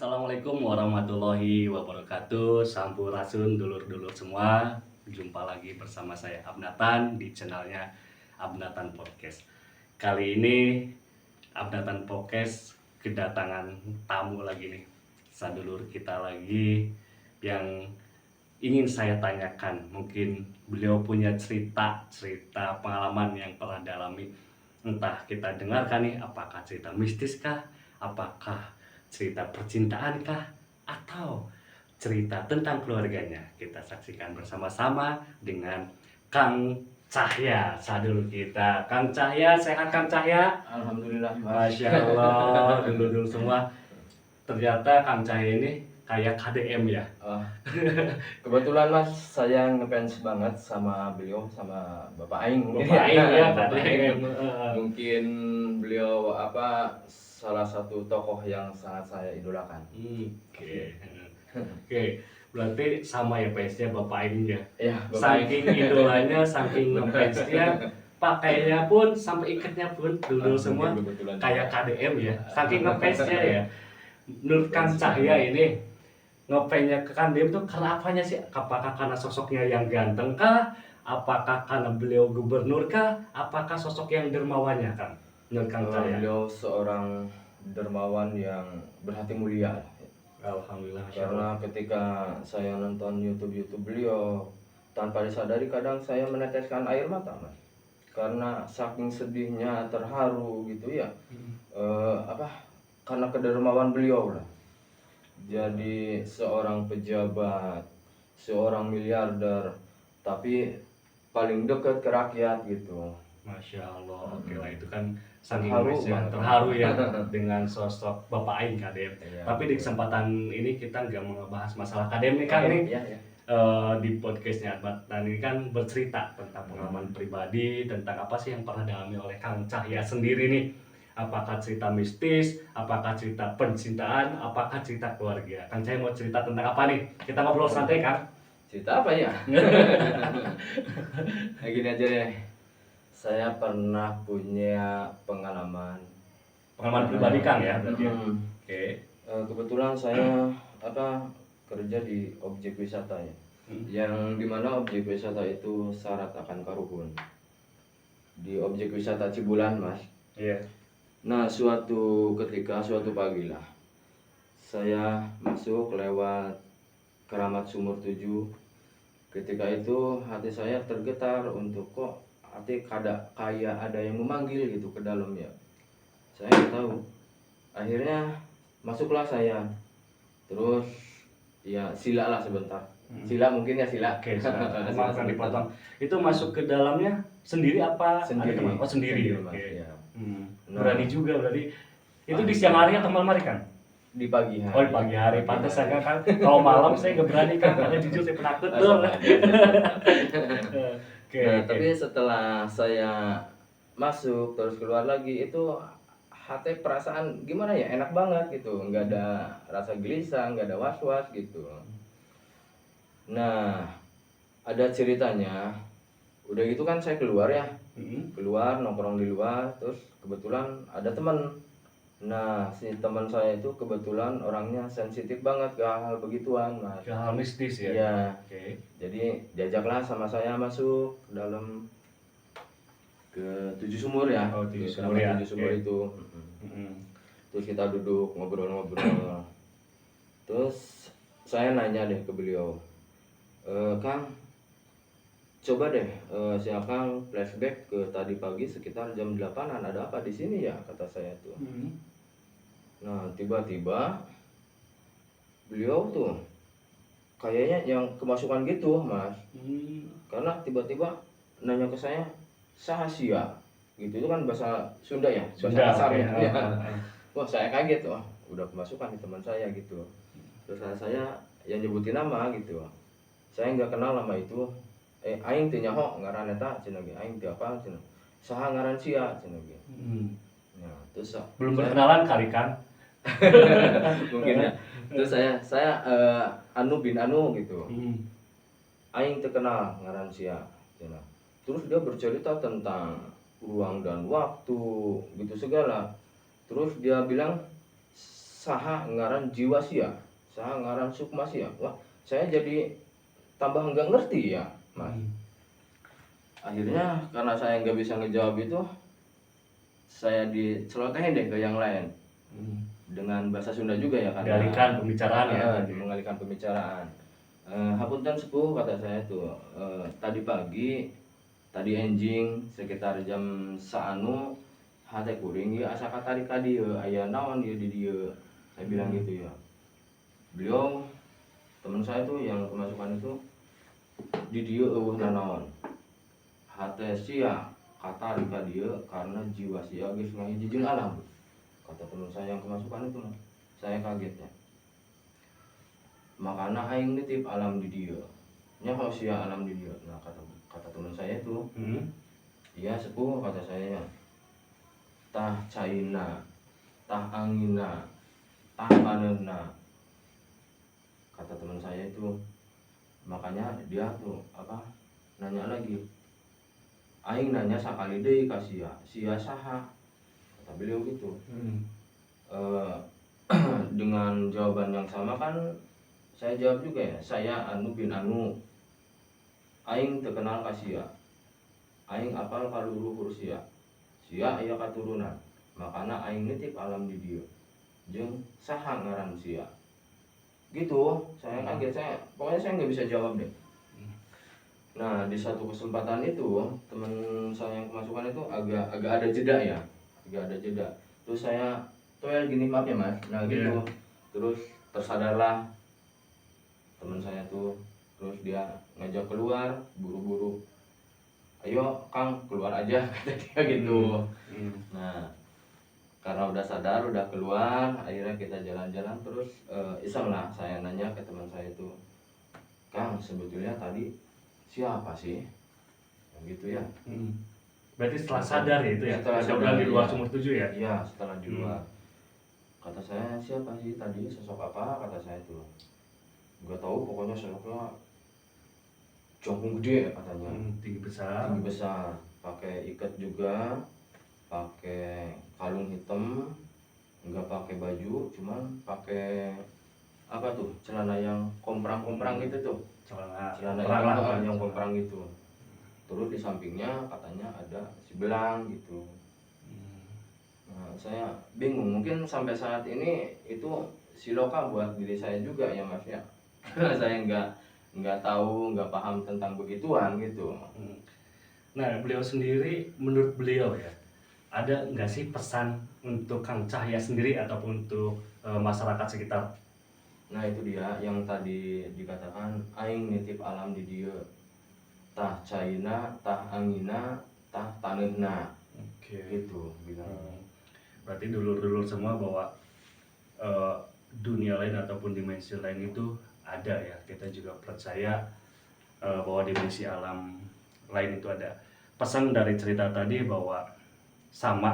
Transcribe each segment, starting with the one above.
Assalamualaikum warahmatullahi wabarakatuh. Sampurasun dulur-dulur semua. Jumpa lagi bersama saya Abnatan di channelnya Abnatan Podcast. Kali ini Abnatan Podcast kedatangan tamu lagi nih. Sadulur kita lagi yang ingin saya tanyakan. Mungkin beliau punya cerita pengalaman yang pernah dialami. Entah kita dengarkan nih, apakah cerita mistis kah? Apakah cerita percintaan kah, atau cerita tentang keluarganya? Kita saksikan bersama-sama dengan Kang Cahya, sadul kita. Kang Cahya, sehat Kang Cahya? Alhamdulillah, Masya Allah, dulu semua. Ternyata Kang Cahya ini kayak KDM ya. Kebetulan Mas, saya ngefans banget sama beliau, sama Bapak Aing. Bapak Aing ya, Bapak KDM. Mungkin beliau salah satu tokoh yang sangat saya idolakan. Oke. Berarti sama ya fansnya Bapak Aing ya. Iya, Bapak Aing. Saking idolanya, saking ngefansnya, pakainya pun sampai ikatnya pun dulu semua Kebetulan kayak KDM ya. Saking ngefansnya ya. Menurut Kang Cahya ini ngefansnya ke KDM tuh karena apanya sih? Apakah karena sosoknya yang ganteng kah? Apakah karena beliau gubernur kah? Apakah sosok yang dermawannya Kang? Menurut Kang Cahya? Beliau seorang dermawan yang berhati mulia. Alhamdulillah. Karena ketika saya nonton YouTube beliau, tanpa disadari kadang saya meneteskan air mata, Mas. Karena saking sedihnya, terharu gitu ya. Karena kedermawan beliau lah. Jadi seorang pejabat, seorang miliarder, tapi paling dekat ke rakyat gitu. Masya Allah, oke lah itu kan saking Terharu ya dengan sosok Bapak Aing KDM. Iya, Tapi di kesempatan ini kita nggak mau ngebahas masalah KDM nih Kang ini. Iya. Di podcastnya Abnatan ini kan bercerita tentang pengalaman pribadi, tentang apa sih yang pernah dialami oleh Kang Cahya sendiri nih. Apakah cerita mistis, apakah cerita percintaan, apakah cerita keluarga. Kang Cahya mau cerita tentang apa nih? Kita ngobrol santai Kang. Cerita apa ya? Gini aja deh. Saya pernah punya pengalaman Pribadi Kang ya berarti ya. Oke. Kebetulan saya kerja di objek wisata ya. Yang dimana objek wisata itu syarat akan karuhun. Di objek wisata Cibulan, Mas. Iya. Nah, suatu pagi lah, saya masuk lewat Keramat Sumur 7. Ketika itu hati saya tergetar untuk kok kayak ada yang memanggil gitu ke dalam ya. Saya nggak tahu. Akhirnya masuklah saya. Terus ya sila lah sebentar. Sila mungkin ya sila. Oke, maafkan dipotong. Itu masuk ke dalamnya sendiri apa? Sendiri. Ada teman? Oh sendiri. Mas, Oke. ya. Berani juga berarti. Itu di siang hari atau malam hari kan? Di pagi hari. Oh di pagi hari. Pantas saya kan kalau malam saya nggak berani kan karena jujur saya penakut dong. Tapi setelah saya masuk terus keluar lagi itu hati perasaan gimana ya, enak banget gitu, nggak ada rasa gelisah, nggak ada was-was gitu. Nah, ada ceritanya. Udah gitu kan saya keluar ya, keluar nongkrong di luar, terus kebetulan ada teman. Nah, si teman saya itu kebetulan orangnya sensitif banget ke hal begituan, Mas. Ke hal mistis ya? Iya. Oke. Jadi diajaklah sama saya masuk ke dalam ke 7 sumur ya. Oh, 7 Ke sumur ya. 7 sumur Oke. itu. Terus kita duduk ngobrol-ngobrol. Terus saya nanya deh ke beliau, Kang, coba deh silakan flashback ke tadi pagi sekitar jam 8-an, ada apa di sini ya, kata saya tuh. Nah, tiba-tiba beliau tuh kayaknya yang kemasukan gitu, Mas. Karena tiba-tiba nanya ke saya, sahasia gitu. Itu kan bahasa Sunda ya, bahasa kasar ya. Wah, saya kaget, wah udah kemasukan di teman saya gitu. Terus saya yang nyebutin nama gitu. Saya nggak kenal nama itu. Aing teu nyaho ngaran eta cenah ge. Aing teu apa cenah. Saha ngaran sia cenah ge. Nah, terus belum berkenalan kali kan? Mungkin ya. Terus saya Anu bin Anu gitu. Aing teu kenal ngaran sia cenah. Terus dia bercerita tentang ruang dan waktu gitu segala. Terus dia bilang saha ngaran jiwa sia, saha ngaran sukma sia. Wah, saya jadi tambah nggak ngerti ya, Mas. Akhirnya karena saya nggak bisa ngejawab itu, saya dicelotehin deh ke yang lain dengan bahasa Sunda juga ya, karena Mengalihkan pembicaraan ya. mengalihkan pembicaraan. Hapunten sepuh, kata saya tuh, tadi pagi, tadi enjing sekitar jam saanu hate kuring ya asa katari ka dieu aya naon ieu di dieu. Saya bilang gitu ya. Beliau teman saya tuh yang kemasukan itu di dieu eueuh nanaon. Hate sia katari ka dieu karena jiwa sia geus ngahiji jeung alam. Kata teman saya yang kemasukan itu, saya kagetnya. Makana aing nitip alam di dieu. Nya sia alam di dieu. Nah, kata teman saya itu, iya sepuh, kata saya, tah caina, tah angina, tah paneuna. Kata teman saya itu, makanya dia tuh nanya lagi, aing nanya sakali deui ka sia saha, kata beliau gitu. Dengan jawaban yang sama kan saya jawab juga ya, saya anu bin anu, aing terkenal ka sia, aing apal ka luhur sia aya katurunan, makana aing nitip alam di dieu jeung saha ngaran sia. Gitu, saya kaget, pokoknya saya nggak bisa jawab deh. Nah, di satu kesempatan itu teman saya yang kemasukan itu agak ada jeda ya, terus saya toel gini, maaf ya Mas, nah gitu. Terus tersadarlah teman saya tuh, terus dia ngajak keluar buru-buru, ayo Kang keluar aja, kata dia gitu. Nah, karena udah sadar, udah keluar, akhirnya kita jalan-jalan terus iseng lah saya nanya ke teman saya itu, Kang sebetulnya tadi siapa sih? Gitu ya. Berarti setelah sadar ya itu ya? Setelah sadar di luar ya. sumur 7 ya? Iya, setelah di luar. Kata saya, siapa sih tadi, sosok apa? Kata saya itu. Gak tahu, pokoknya sosoknya jongkung gede katanya. Tinggi besar, pakai ikat juga, pakai kalung hitam, nggak pakai baju, cuman pakai apa tuh, celana yang komprang-komprang gitu tuh, celana yang komprang gitu. Terus di sampingnya katanya ada si belang gitu. Nah, saya bingung, mungkin sampai saat ini itu siloka buat diri saya juga ya Mas ya, karena saya nggak tahu, nggak paham tentang begituan gitu. Nah, beliau sendiri, menurut beliau ya, ada nggak sih pesan untuk Kang Cahya sendiri ataupun untuk masyarakat sekitar? Nah itu dia yang tadi dikatakan, aing nitip alam di dieu, tah caina, tah angina, tah taneuhna. Gitu bilang. Berarti dulur-dulur semua bahwa dunia lain ataupun dimensi lain itu ada ya. Kita juga percaya bahwa dimensi alam lain itu ada. Pesan dari cerita tadi bahwa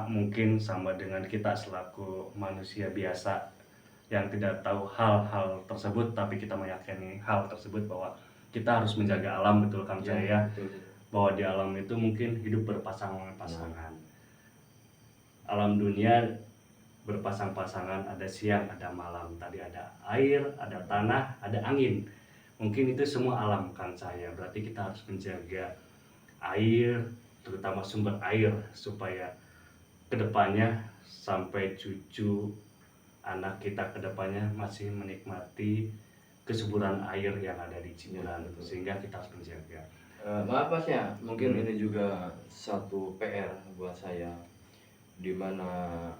mungkin sama dengan kita selaku manusia biasa yang tidak tahu hal-hal tersebut, tapi kita meyakini hal tersebut bahwa kita harus menjaga alam, betul Kang Cahya? Betul. Bahwa di alam itu mungkin hidup berpasang-pasangan. Alam dunia berpasang-pasangan, ada siang, ada malam. Tadi ada air, ada tanah, ada angin. Mungkin itu semua alam Kang Cahya. Berarti kita harus menjaga air, terutama sumber air, supaya kedepannya sampai cucu anak kita kedepannya masih menikmati kesuburan air yang ada di Cibulan, sehingga kita harus menjaga. Maaf Mas ya, mungkin ini juga satu PR buat saya, dimana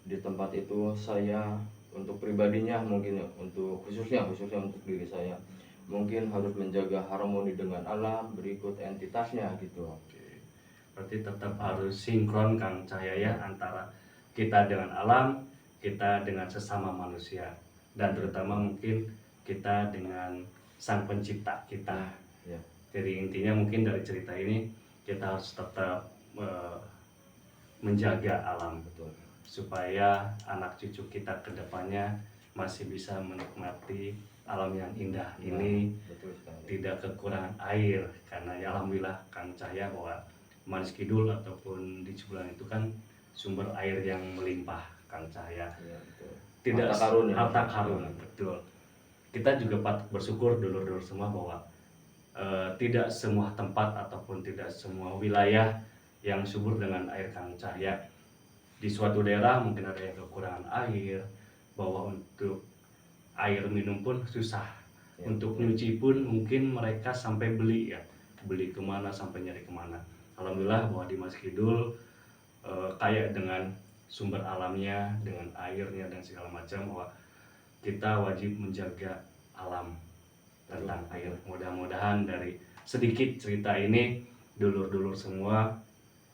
di tempat itu saya untuk pribadinya mungkin ya, untuk khususnya untuk diri saya, mungkin harus menjaga harmoni dengan alam berikut entitasnya gitu. Berarti tetap harus sinkron Kang Cahya ya, antara kita dengan alam, kita dengan sesama manusia, dan terutama mungkin kita dengan Sang Pencipta kita. Jadi intinya mungkin dari cerita ini kita harus tetap menjaga alam, betul, supaya anak cucu kita kedepannya masih bisa menikmati alam yang indah ini. Betul sekali. Tidak kekurangan air, karena ya alhamdulillah Kang Cahya bahwa Manis Kidul ataupun di Cibulan itu kan sumber air yang melimpah. Kang Cahya. Iya, betul. Tidak Harta karun ya. harta karun, betul. Kita juga patut bersyukur dulur-dulur semua bahwa tidak semua tempat ataupun tidak semua wilayah yang subur dengan air Kang Cahya. Di suatu daerah mungkin ada yang kekurangan air, bahwa untuk air minum pun susah. Ya, Untuk nyuci pun mungkin mereka sampai beli ya, beli kemana sampai nyari kemana. Alhamdulillah bahwa di Mas Kidul kaya dengan sumber alamnya, dengan airnya dan segala macam, bahwa kita wajib menjaga alam tentang air. Mudah-mudahan dari sedikit cerita ini dulur-dulur semua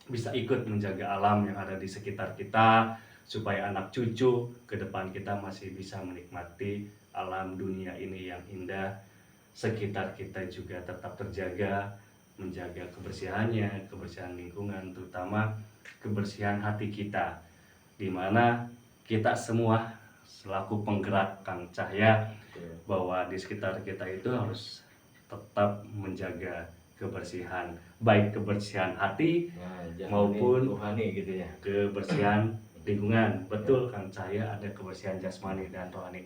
bisa ikut menjaga alam yang ada di sekitar kita, supaya anak cucu ke depan kita masih bisa menikmati alam dunia ini yang indah. Sekitar kita juga tetap terjaga, menjaga kebersihannya, kebersihan lingkungan, terutama kebersihan hati kita, di mana kita semua selaku penggerak Kang Cahya, betul. bahwa di sekitar kita itu harus tetap menjaga kebersihan, baik kebersihan hati Nah, jasmani, maupun rohani gitu ya. kebersihan lingkungan. Betul Kang Cahya, ada kebersihan jasmani dan rohani.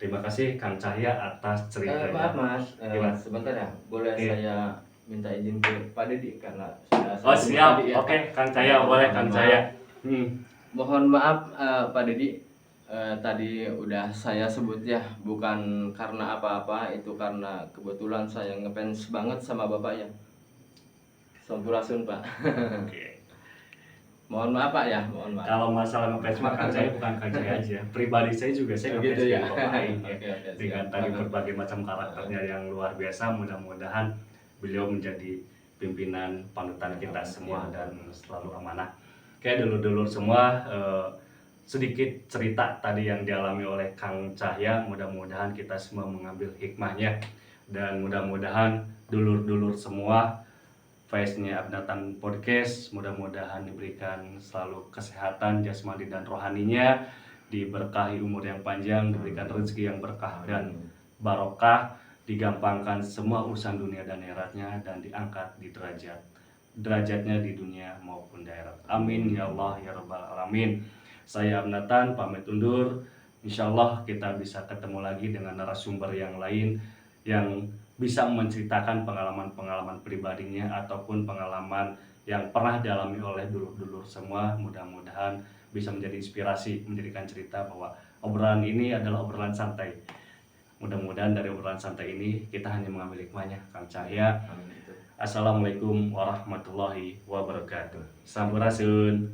Terima kasih Kang Cahya atas ceritanya. Maaf Mas, Gimana? sebentar ya, boleh Iya. saya minta izin ke Pak Dedi karena sudah Oh saya siap, tadi ya. oke Kang Cahya, boleh Kang Cahya. Mohon maaf Pak Dedi, tadi udah saya sebut ya, bukan karena apa-apa, itu karena kebetulan saya ngefans banget sama Bapak ya. Sampurasun Pak. Oke. Mohon maaf Pak ya, mohon maaf. Kalau masalah ngefans mah Kang Cahya bukan Kang Cahya aja. Pribadi saya juga saya ngefans Gitu ya. dengan Bapak Aing ya. Oke, Dengan siap. tadi berbagai macam karakternya yang luar biasa, mudah-mudahan beliau menjadi pimpinan panutan kita semua dan selalu amanah. Oke dulur-dulur semua, sedikit cerita tadi yang dialami oleh Kang Cahya, mudah-mudahan kita semua mengambil hikmahnya, dan mudah-mudahan dulur-dulur semua fansnya Abnatan Podcast mudah-mudahan diberikan selalu kesehatan jasmani dan rohaninya, diberkahi umur yang panjang, diberikan rezeki yang berkah dan barokah, digampangkan semua urusan dunia dan akhiratnya, dan diangkat di derajatnya di dunia maupun di akhirat. Amin ya Allah ya Rabbal Alamin. Saya Abnatan pamit undur. Insyaallah kita bisa ketemu lagi dengan narasumber yang lain yang bisa menceritakan pengalaman-pengalaman pribadinya ataupun pengalaman yang pernah dialami oleh dulur-dulur semua. Mudah-mudahan bisa menjadi inspirasi, menjadikan cerita bahwa obrolan ini adalah obrolan santai. Mudah-mudahan dari obrolan santai ini kita hanya mengambil hikmahnya. Kang Cahya, Assalamualaikum warahmatullahi wabarakatuh. Sampurasun.